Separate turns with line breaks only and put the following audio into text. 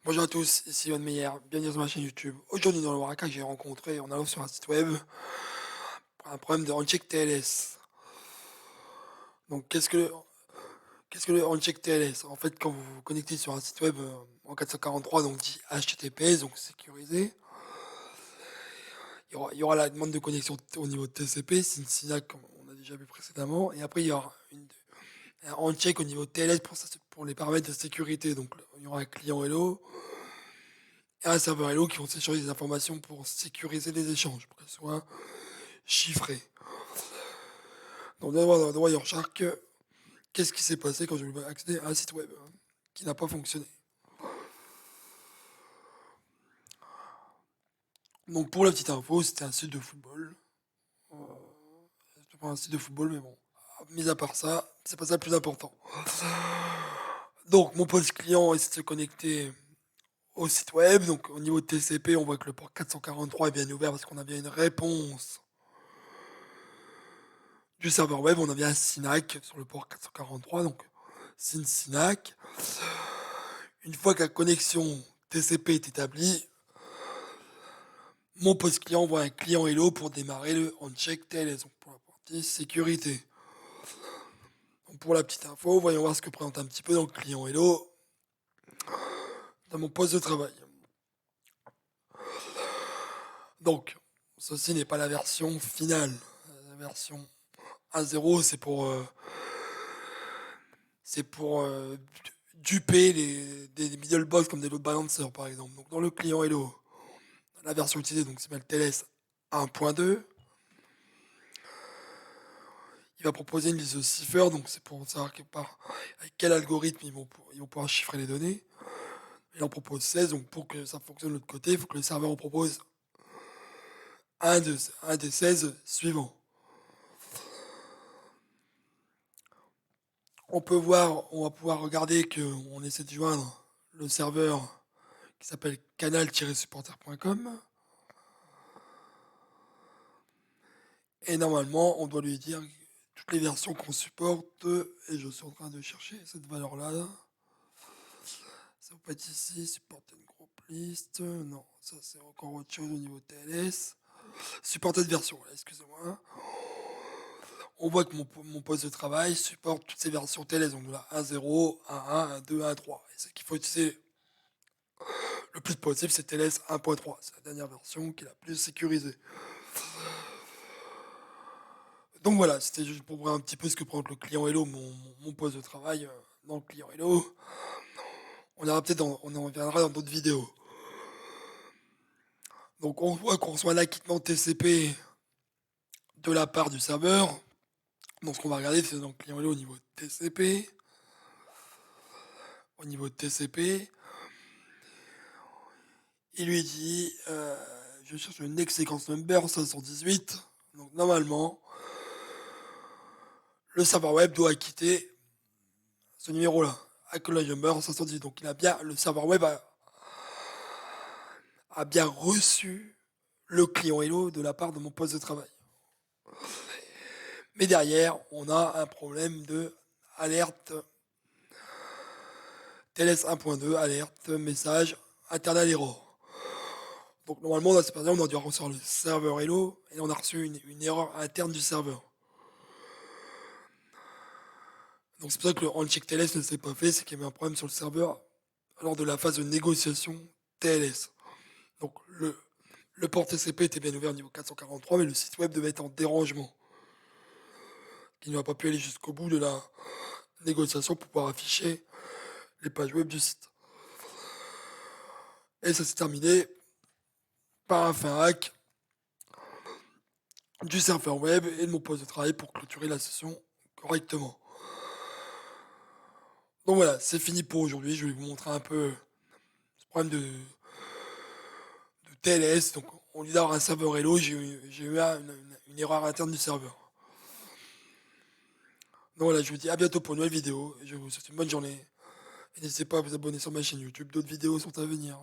Bonjour à tous, ici Yoann Meyer, bienvenue sur ma chaîne YouTube. Aujourd'hui, dans le Waraka que j'ai rencontré en allant sur un site web pour un problème de uncheck TLS. Donc, qu'est-ce que le uncheck TLS? En fait, quand vous vous connectez sur un site web en 443, donc dit HTTPS, donc sécurisé, il y aura la demande de connexion au niveau de TCP, SYNC, comme on a déjà vu précédemment, et après, il y aura un uncheck au niveau de TLS pour les paramètres de sécurité. Donc, il y aura un client Hello et un serveur Hello qui vont s'échanger des informations pour sécuriser les échanges, pour qu'elles soient chiffrées. Donc, dans Wireshark, qu'est-ce qui s'est passé quand je voulais accéder à un site web qui n'a pas fonctionné? Donc, pour la petite info, c'était un site de football. Euh, C'était pas un site de football, mais bon, mis à part ça, c'est pas ça le plus important. Donc, mon poste client essaie de se connecter au site web. Donc, au niveau de TCP, on voit que le port 443 est bien ouvert parce qu'on a bien une réponse du serveur web. On a bien un SYNAC sur le port 443, donc SYNAC. Une fois que la connexion TCP est établie, mon poste client envoie un client Hello pour démarrer le uncheck TLS, donc pour la partie sécurité. Donc pour la petite info, voyons voir ce que présente un petit peu dans le client Hello dans mon poste de travail. Donc, ceci n'est pas la version finale. La version 1.0, c'est pour duper des middle box comme des load balancers par exemple. Donc dans le client Hello, la version utilisée, donc c'est bien le TLS 1.2. Il va proposer une liste de ciphers, donc c'est pour savoir avec quel algorithme ils vont pouvoir chiffrer les données. Il en propose 16, donc pour que ça fonctionne de l'autre côté, il faut que le serveur en propose un des 16 suivants. On va pouvoir regarder qu'on essaie de joindre le serveur qui s'appelle canal-supporter.com. Et normalement, on doit lui dire toutes les versions qu'on supporte. Et je suis en train de chercher cette valeur-là. Ça va pas être ici, supported group list. Non, ça c'est encore autre chose au niveau TLS. Supported version, excusez-moi. On voit que mon poste de travail supporte toutes ces versions TLS. Donc là, 1.0, 1.1, 1.2, 1.3. Et ce qu'il faut utiliser le plus possible, c'est TLS 1.3. C'est la dernière version qui est la plus sécurisée. Donc voilà, c'était juste pour voir un petit peu ce que prend le client Hello, mon poste de travail dans le client Hello. On en reviendra dans d'autres vidéos. Donc on voit qu'on reçoit l'acquittement TCP de la part du serveur. Donc ce qu'on va regarder, c'est dans le client Hello au niveau de TCP. Au niveau de TCP, il lui dit, je cherche le next sequence number 518. Donc normalement, le serveur web doit acquitter ce numéro-là, acknowledge number 518. Donc le serveur web a bien reçu le client Hello de la part de mon poste de travail. Mais derrière, on a un problème de alerte TLS 1.2, alerte, message, internal error. Donc normalement, dans cette période, on a dû recevoir le serveur Hello et on a reçu une erreur interne du serveur. Donc c'est pour ça que le uncheck TLS ne s'est pas fait, c'est qu'il y avait un problème sur le serveur lors de la phase de négociation TLS. Donc le port TCP était bien ouvert au niveau 443, mais le site web devait être en dérangement, qui n'a pas pu aller jusqu'au bout de la négociation pour pouvoir afficher les pages web du site. Et ça s'est terminé par un fin hack du serveur web et de mon poste de travail pour clôturer la session correctement. Donc voilà, c'est fini pour aujourd'hui. Je vais vous montrer un peu ce problème de TLS. Donc au lieu d'avoir un serveur Hello, j'ai eu une erreur interne du serveur. Donc voilà, je vous dis à bientôt pour une nouvelle vidéo. Je vous souhaite une bonne journée. Et n'hésitez pas à vous abonner sur ma chaîne YouTube. D'autres vidéos sont à venir.